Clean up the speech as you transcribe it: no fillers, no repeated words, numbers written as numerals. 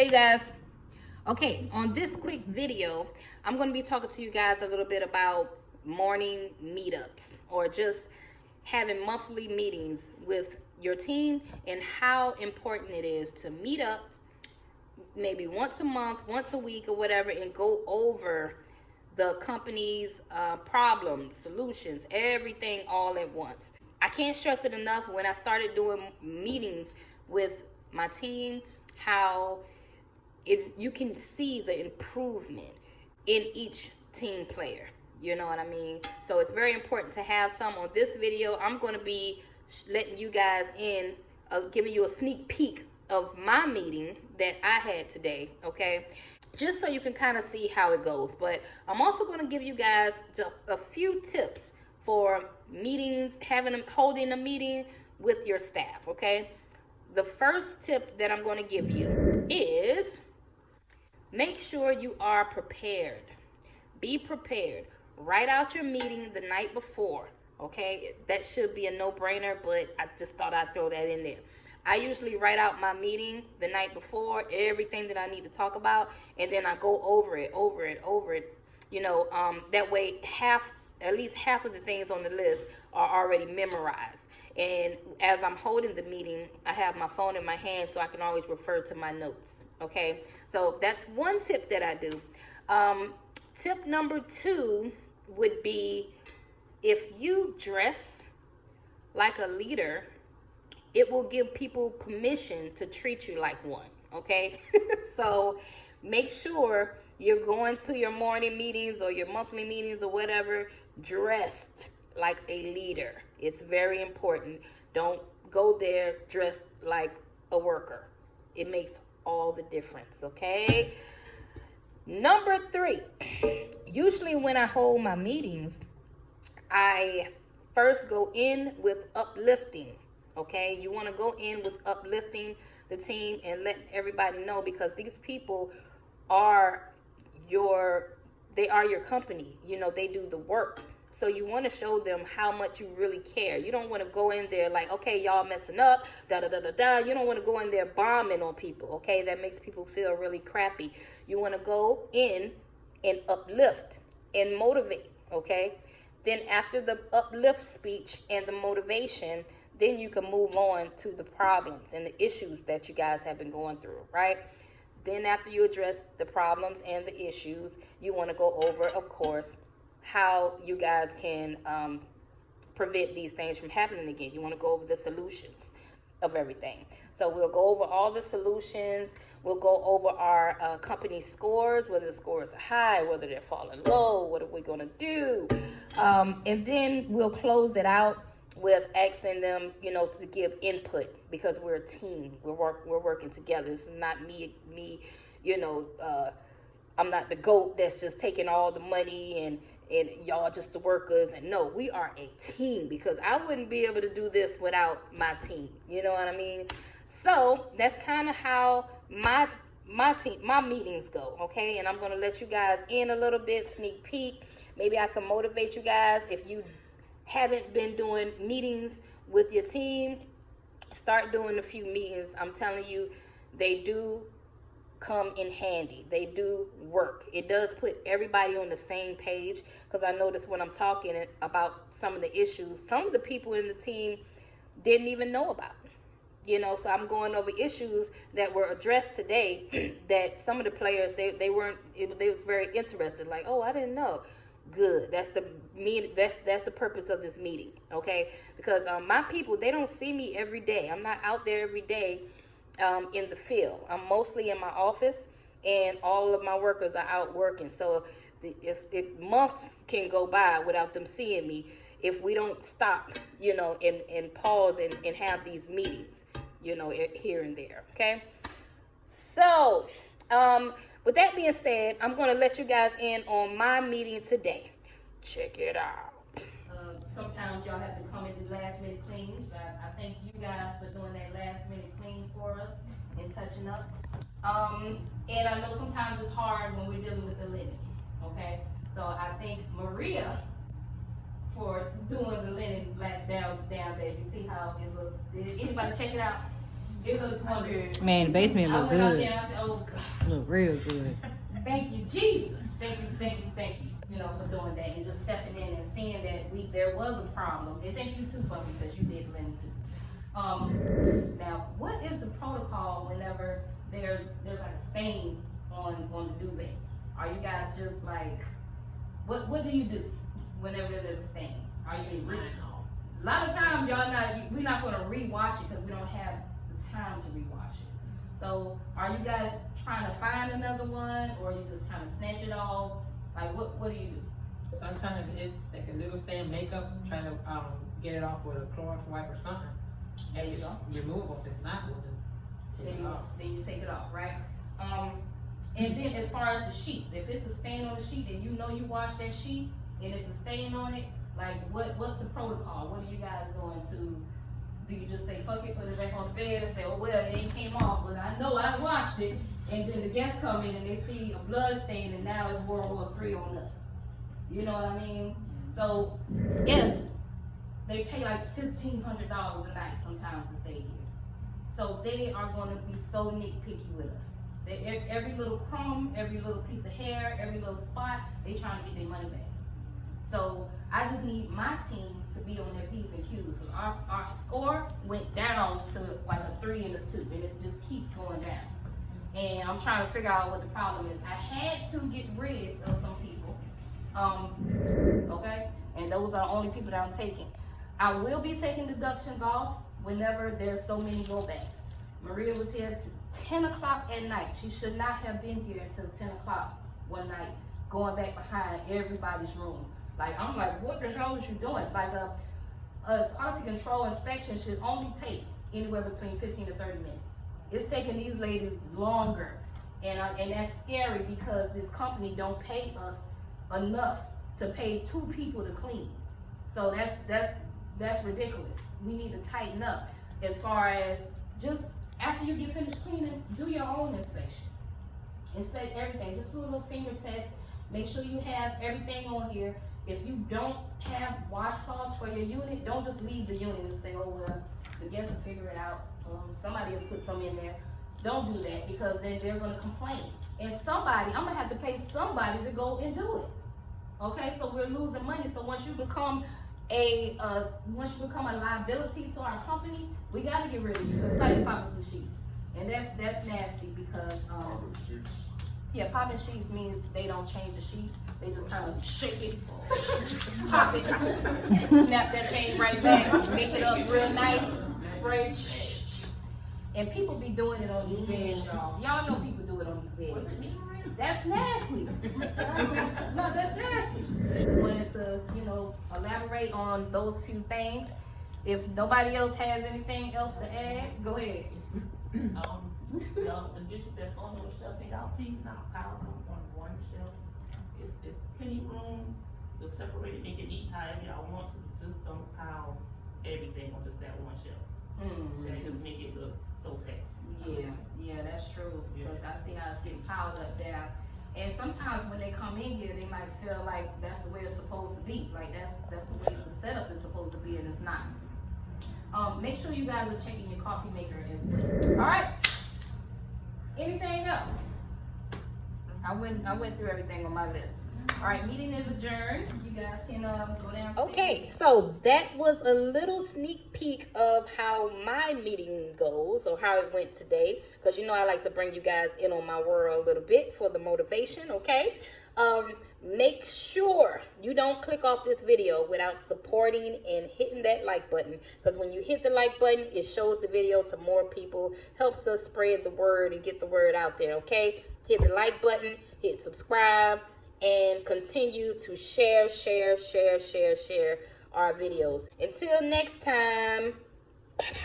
Hey guys. Okay, on this quick video, I'm going to be talking to you guys a little bit about morning meetups or just having monthly meetings with your team and how important it is to meet up maybe once a month, once a week or whatever, and go over the company's problems, solutions, everything all at once. I can't stress it enough when I started doing meetings with my team, how you can see the improvement in each team player. You know what I mean? So it's very important to have some. On this video, I'm going to be letting you guys in, giving you a sneak peek of my meeting that I had today, okay? Just so you can kind of see how it goes. But I'm also going to give you guys a few tips for meetings, holding a meeting with your staff, okay? The first tip that I'm going to give you is make sure you are prepared. Be prepared. Write out your meeting the night before, okay? That should be a no-brainer, but I just thought I'd throw that in there. I usually write out my meeting the night before, everything that I need to talk about, and then I go over it. You know, that way at least half of the things on the list are already memorized. And as I'm holding the meeting, I have my phone in my hand so I can always refer to my notes, okay? So that's one tip that I do. Tip number 2 would be, if you dress like a leader, it will give people permission to treat you like one, okay? So make sure you're going to your morning meetings or your monthly meetings or whatever dressed like a leader. It's very important. Don't go there dressed like a worker. It makes all the difference, okay? Number 3, usually when I hold my meetings, I first go in with uplifting, okay? You want to go in with uplifting the team and let everybody know, because these people are your company. You know, they do the work. So you want to show them how much you really care. You don't want to go in there like, okay, y'all messing up, da-da-da-da-da. You don't want to go in there bombing on people, okay? That makes people feel really crappy. You want to go in and uplift and motivate, okay? Then after the uplift speech and the motivation, then you can move on to the problems and the issues that you guys have been going through, right? Then after you address the problems and the issues, you want to go over, of course, how you guys can prevent these things from happening again. You want to go over the solutions of everything. So we'll go over all the solutions. We'll go over our company scores, whether the scores are high, whether they're falling low, what are we going to do? And then we'll close it out with asking them, you know, to give input, because we're a team. We're working together. This is not me, you know, I'm not the GOAT that's just taking all the money and y'all just the workers. And no, we are a team, because I wouldn't be able to do this without my team. You know what I mean? So that's kind of how my meetings go, okay? And I'm going to let you guys in a little bit, sneak peek. Maybe I can motivate you guys. If you haven't been doing meetings with your team, start doing a few meetings. I'm telling you, they do come in handy. They do work. It does put everybody on the same page, because I notice when I'm talking about some of the issues, some of the people in the team didn't even know about, you know. So I'm going over issues that were addressed today that some of the players, they was very interested, like, oh, I didn't know. Good. That's the purpose of this meeting, okay? Because my people, they don't see me every day. I'm not out there every day in the field. I'm mostly in my office, and all of my workers are out working. So months can go by without them seeing me if we don't stop, you know, and pause and have these meetings, you know, here and there, okay? So, with that being said, I'm going to let you guys in on my meeting today. Check it out. Sometimes y'all have to come and do last minute cleans. I thank you guys for doing that last minute clean for us and touching up. And I know sometimes it's hard when we're dealing with the linen, okay? So I thank Maria for doing the linen down there. You see how it looks? Did anybody check it out? It looks wonderful. Man, the basement look good. I went out there and I said, oh real good. Thank you, Jesus. Thank you, you know, for doing that and just stepping in and seeing that there was a problem. And thank you too, Bumpy, because you did lend too. Now, what is the protocol whenever there's like a stain on the duvet? Are you guys just like, what do you do whenever there's a stain? Are you a lot of times we're not going to rewatch it because we don't have the time to rewatch it. So are you guys trying to find another one, or you just kind of snatch it off? Like what do you do? Sometimes it's like a little stain makeup, trying to get it off with a Clorox wipe or something. There you It's go. removable. If not, we'll just take it off. Then you take it off, right? And then as far as the sheets, if it's a stain on the sheet and you know you washed that sheet and it's a stain on it, like what's the protocol? What are you guys going to do? You just say fuck it, put it back on the bed and say, oh well, it ain't came off, but I know I washed it. And then the guests come in and they see a blood stain and now it's World War III on us. You know what I mean? So yes, they pay like $1,500 a night sometimes to stay here. So they are going to be so nitpicky with us. Every little crumb, every little piece of hair, every little spot, they trying to get their money back. So I just need my team to be on their P's and Q's. Because our score went down to like a 3 and a 2, and it just keeps going down. And I'm trying to figure out what the problem is. I had to get rid of some people, okay? And those are the only people that I'm taking. I will be taking deductions off whenever there's so many go backs. Maria was here to 10 o'clock at night. She should not have been here until 10 o'clock one night, going back behind everybody's room. Like, I'm like, what the hell is you doing? Like, a quality control inspection should only take anywhere between 15 to 30 minutes. It's taking these ladies longer. And that's scary because this company don't pay us enough to pay 2 people to clean. So that's ridiculous. We need to tighten up as far as just after you get finished cleaning, do your own inspection. Inspect everything. Just do a little finger test. Make sure you have everything on here. If you don't have washcloths for your unit, don't just leave the unit and say, oh, well, the guests will figure it out. Somebody will put some in there. Don't do that because then they're going to complain. And I'm going to have to pay somebody to go and do it. Okay, so we're losing money. So once you become a liability to our company, we got to get rid of you. Because like popping some sheets. And that's nasty because, popping sheets means they don't change the sheet. They just kind of shake it, pop it, snap that thing right back, make it up real nice, spray, and people be doing it on these beds, y'all. Y'all know people do it on these beds. That's nasty. No, that's nasty. Just wanted to, elaborate on those few things. If nobody else has anything else to add, go ahead. The dishes that's on those shelves, they all clean out, pile them on one shelf. It's plenty room to separate it and can eat however y'all want to. Just don't pile everything on just that one shelf. That just make it look so tacky. Yeah, that's true. Because I see how it's getting piled up there. And sometimes when they come in here, they might feel like that's the way it's supposed to be. Like that's the way the setup is supposed to be, and it's not. Make sure you guys are checking your coffee maker as well. All right. Anything else? I went through everything on my list. All right, meeting is adjourned. You guys can go downstairs. Okay, so that was a little sneak peek of how my meeting goes or how it went today. Because I like to bring you guys in on my world a little bit for the motivation, okay? Make sure you don't click off this video without supporting and hitting that like button. Because when you hit the like button, it shows the video to more people, helps us spread the word and get the word out there, okay? Hit the like button, hit subscribe, and continue to share our videos. Until next time, bye-bye.